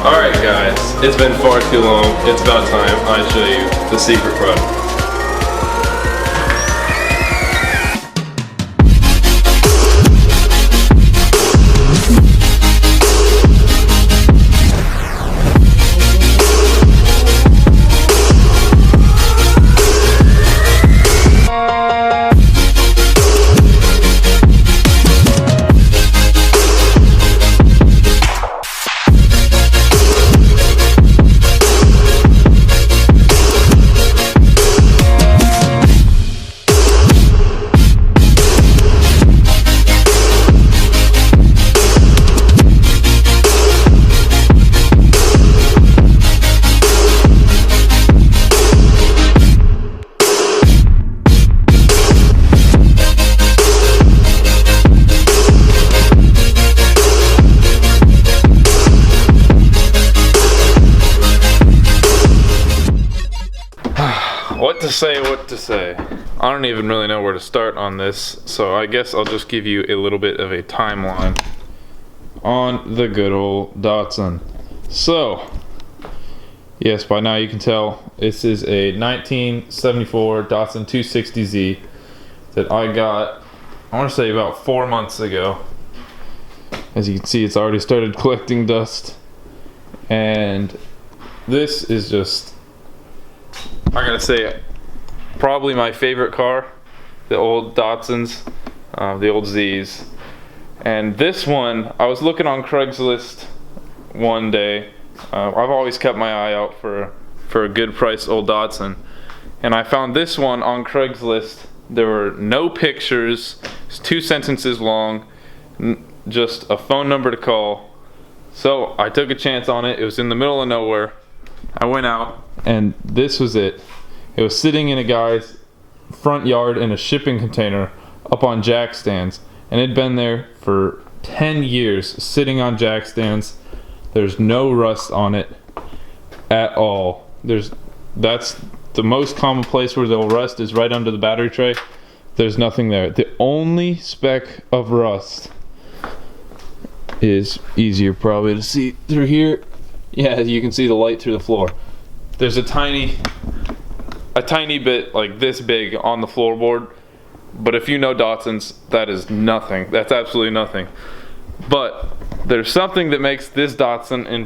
Alright guys, it's been far too long. It's about time I show you the secret product. What to say? I don't even really know where to start on this, so I guess I'll just give you a little bit of a timeline on the good old Datsun. So, yes, by now you can tell this is a 1974 Datsun 260Z that I got, I want to say about 4 months ago. As you can see, it's already started collecting dust, and this is just, I gotta say, probably my favorite car, the old Datsuns, the old Zs. And this one, I was looking on Craigslist one day. I've always kept my eye out for a good price old Datsun. And I found this one on Craigslist. There were no pictures, it's 2 sentences long, just a phone number to call. So I took a chance on it. It was in the middle of nowhere. I went out, and this was it. It was sitting in a guy's front yard in a shipping container up on jack stands, and it'd been there for 10 years sitting on jack stands. There's no rust on it at all. That's the most common place where they'll rust is right under the battery tray. There's nothing there. The only speck of rust is easier probably to see through here. Yeah, you can see the light through the floor. There's a tiny bit like this big on the floorboard, but if you know Datsuns, that is nothing. That's absolutely nothing. But there's something that makes this Datsun in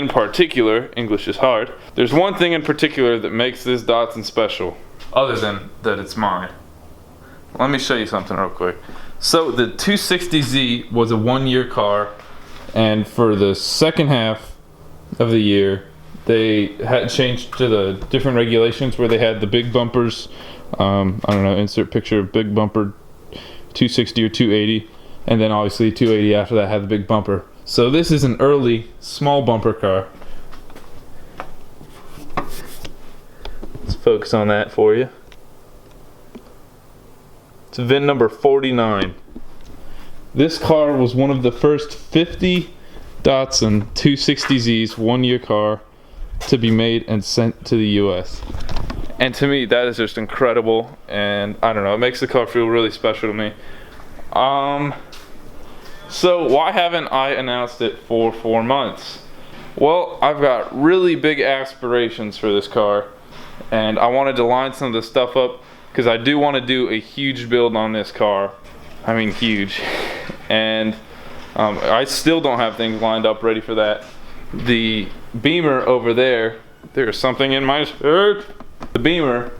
particular, English is hard. There's one thing in particular that makes this Datsun special, other than that it's mine. Let me show you something real quick. So the 260Z was a 1-year car, and for the second half of the year, they had changed to the different regulations where they had the big bumpers. I don't know, insert picture of big bumper 260 or 280, and then obviously 280 after that had the big bumper. So this is an early small bumper car. Let's focus on that for you. It's VIN number 49. This car was one of the first 50 Datsun 260Zs 1-year car to be made and sent to the US. And to me, that is just incredible, and I don't know, it makes the car feel really special to me. So why haven't I announced it for 4 months? Well, I've got really big aspirations for this car, and I wanted to line some of the stuff up because I do want to do a huge build on this car. I mean huge. And I still don't have things lined up ready for that. The Beamer over there's something in my shirt. The Beamer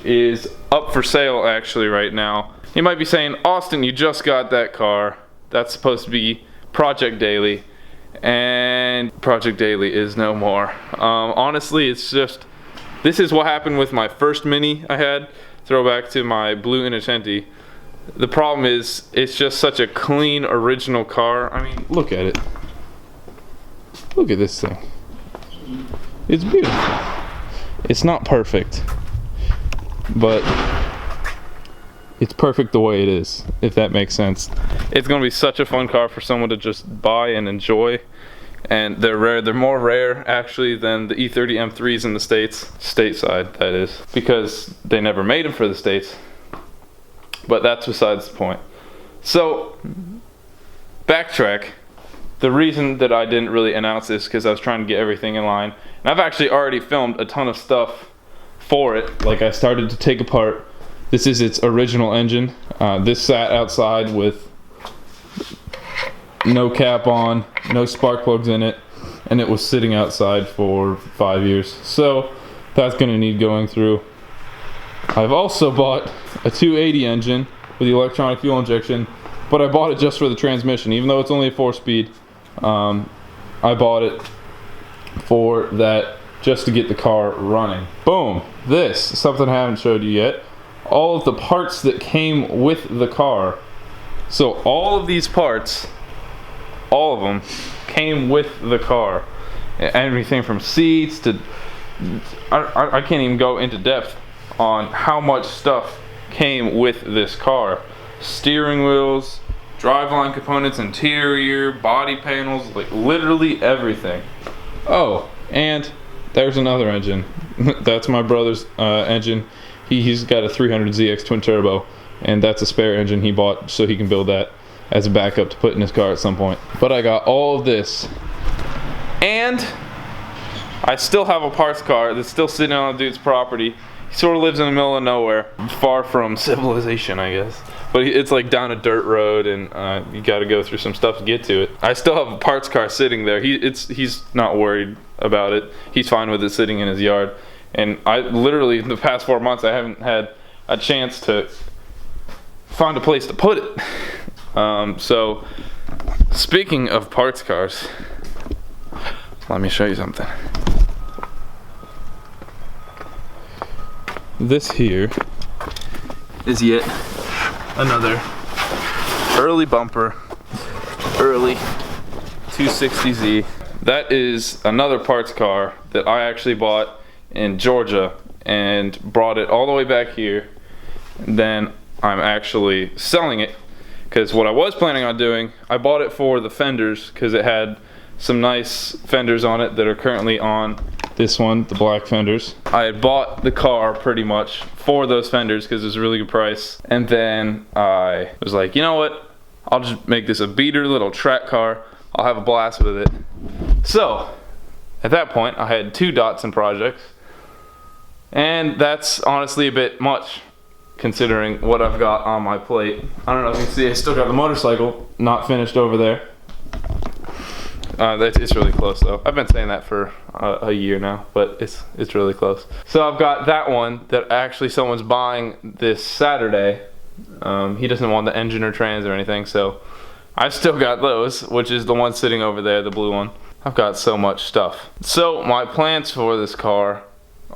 is up for sale actually right now. You might be saying, Austin, you just got that car. That's supposed to be Project Daily, and Project Daily is no more. Honestly, it's just, this is what happened with my first Mini I had. Throwback to my blue Innocenti. The problem is, it's just such a clean, original car. I mean, look at it. Look at this thing. It's beautiful. It's not perfect, but it's perfect the way it is, if that makes sense. It's gonna be such a fun car for someone to just buy and enjoy. And they're rare. They're more rare actually than the E30 M3s in the States. Stateside, that is. Because they never made them for the States. But that's besides the point. So, backtrack the reason that I didn't really announce this because I was trying to get everything in line. And I've actually already filmed a ton of stuff for it. Like, I started to take apart. This is its original engine. This sat outside with no cap on, no spark plugs in it, and it was sitting outside for 5 years. So that's gonna need going through. I've also bought a 280 engine with the electronic fuel injection, but I bought it just for the transmission. Even though it's only a 4-speed, I bought it for that just to get the car running. Boom! This is something I haven't showed you yet. All of the parts that came with the car. So all of these parts, all of them, came with the car. Everything from seats to... I can't even go into depth on how much stuff came with this car. Steering wheels, driveline components, interior, body panels, like literally everything. Oh, and there's another engine. That's my brother's engine. He's got a 300ZX twin turbo, and that's a spare engine he bought so he can build that as a backup to put in his car at some point. But I got all of this, and I still have a parts car that's still sitting on a dude's property. He sort of lives in the middle of nowhere, far from civilization, I guess. But it's like down a dirt road, and you got to go through some stuff to get to it. I still have a parts car sitting there. He's not worried about it. He's fine with it sitting in his yard. And I literally, in the past 4 months, I haven't had a chance to find a place to put it. So, speaking of parts cars, let me show you something. This here is yet another early bumper, early 260Z. That is another parts car that I actually bought in Georgia and brought it all the way back here. And then I'm actually selling it because what I was planning on doing, I bought it for the fenders because it had some nice fenders on it that are currently on this one, the black fenders. I had bought the car pretty much for those fenders because it was a really good price. And then I was like, you know what? I'll just make this a beater little track car. I'll have a blast with it. So, at that point, I had 2 Datsun projects. And that's honestly a bit much considering what I've got on my plate. I don't know if you can see, I still got the motorcycle not finished over there. It's really close though. I've been saying that for a year now, but it's really close. So I've got that one that actually someone's buying this Saturday. He doesn't want the engine or trans or anything, so I've still got those, which is the one sitting over there, the blue one. I've got so much stuff. So my plans for this car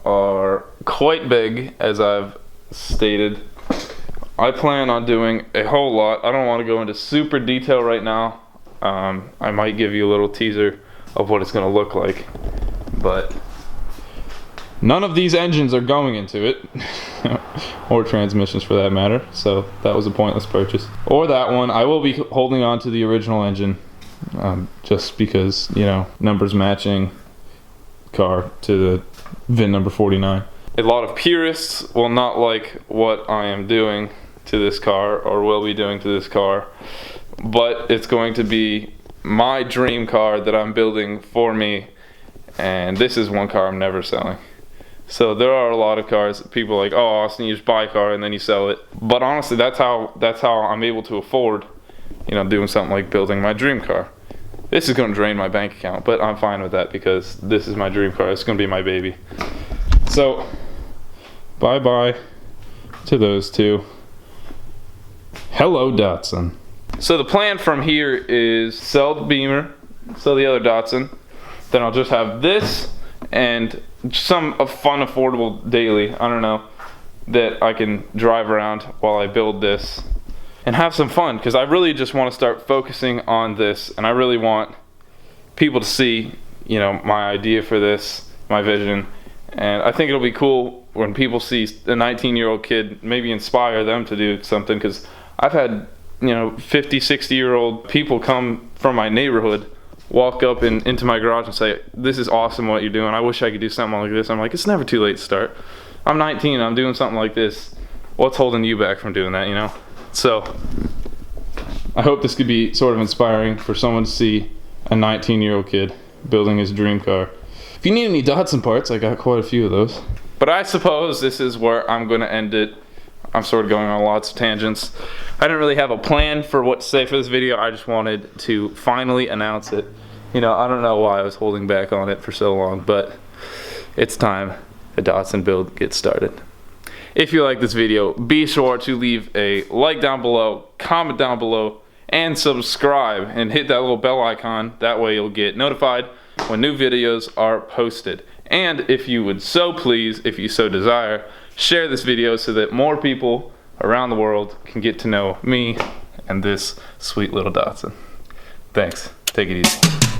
are quite big, as I've stated. I plan on doing a whole lot. I don't want to go into super detail right now. I might give you a little teaser of what it's going to look like, but none of these engines are going into it, or transmissions for that matter, so that was a pointless purchase. Or that one. I will be holding on to the original engine, just because, you know, numbers matching car to the VIN number 49. A lot of purists will not like what I am doing to this car, or will be doing to this car, but it's going to be my dream car that I'm building for me, and this is one car I'm never selling. So there are a lot of cars that people are like, oh, Austin, you just buy a car and then you sell it. But honestly, that's how I'm able to afford, you know, doing something like building my dream car. This is going to drain my bank account, but I'm fine with that because this is my dream car. It's going to be my baby. So, bye-bye to those two. Hello, Datsun. So the plan from here is sell the Beamer, sell the other Datsun, then I'll just have this and some fun, affordable daily, I don't know, that I can drive around while I build this and have some fun, because I really just want to start focusing on this, and I really want people to see, you know, my idea for this, my vision, and I think it'll be cool when people see a 19-year-old kid, maybe inspire them to do something, because I've had, you know, 50, 60-year-old people come from my neighborhood, walk up into my garage and say, this is awesome what you're doing, I wish I could do something like this. I'm like, it's never too late to start. I'm 19, I'm doing something like this. What's holding you back from doing that, you know? So, I hope this could be sort of inspiring for someone to see a 19-year-old kid building his dream car. If you need any Datsun parts, I got quite a few of those. But I suppose this is where I'm going to end it. I'm sort of going on lots of tangents. I didn't really have a plan for what to say for this video. I just wanted to finally announce it. You know, I don't know why I was holding back on it for so long, but it's time the Datsun build gets started. If you like this video, be sure to leave a like down below, comment down below, and subscribe, and hit that little bell icon. That way you'll get notified when new videos are posted. And if you would so please, if you so desire, share this video so that more people around the world can get to know me and this sweet little Datsun. Thanks. Take it easy.